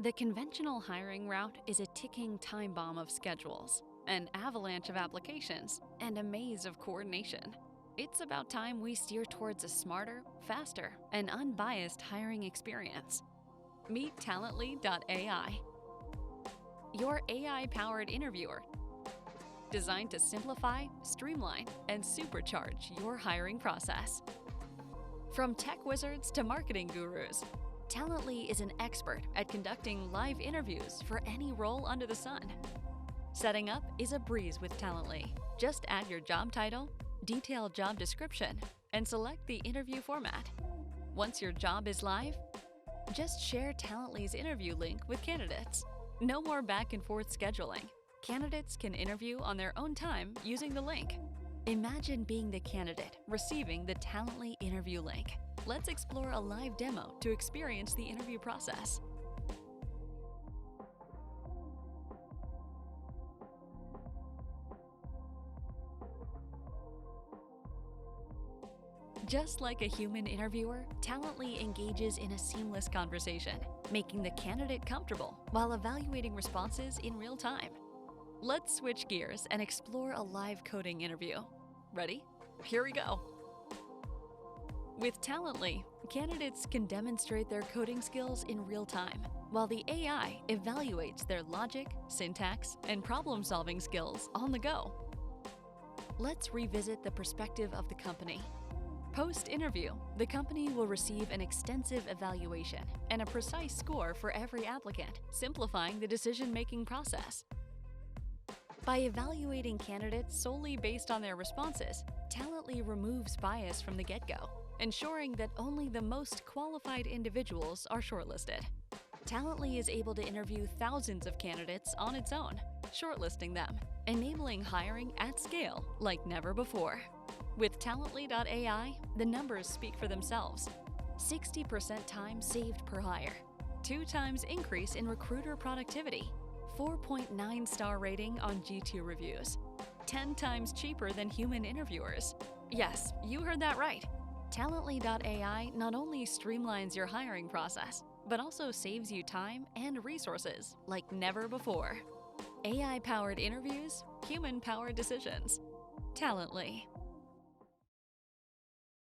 The conventional hiring route is a ticking time bomb of schedules, an avalanche of applications, and a maze of coordination. It's about time we steer towards a smarter, faster, and unbiased hiring experience. Meet Talently.ai, your AI-powered interviewer, designed to simplify, streamline, and supercharge your hiring process. From tech wizards to marketing gurus, Talently is an expert at conducting live interviews for any role under the sun. Setting up is a breeze with Talently. Just add your job title, detailed job description, and select the interview format. Once your job is live, just share Talently's interview link with candidates. No more back and forth scheduling. Candidates can interview on their own time using the link. Imagine being the candidate receiving the Talently interview link. Let's explore a live demo to experience the interview process. Just like a human interviewer, Talently engages in a seamless conversation, making the candidate comfortable while evaluating responses in real time. Let's switch gears and explore a live coding interview. Ready? Here we go. With Talently, candidates can demonstrate their coding skills in real time, while the AI evaluates their logic, syntax, and problem-solving skills on the go. Let's revisit the perspective of the company. Post-interview, the company will receive an extensive evaluation and a precise score for every applicant, simplifying the decision-making process. By evaluating candidates solely based on their responses, Talently removes bias from the get-go, ensuring that only the most qualified individuals are shortlisted. Talently is able to interview thousands of candidates on its own, shortlisting them, enabling hiring at scale like never before. With Talently.ai, the numbers speak for themselves. 60% time saved per hire, 2 times increase in recruiter productivity, 4.9-star rating on G2 reviews, 10 times cheaper than human interviewers. Yes, you heard that right. Talently.ai not only streamlines your hiring process, but also saves you time and resources like never before. AI-powered interviews, human-powered decisions. Talently.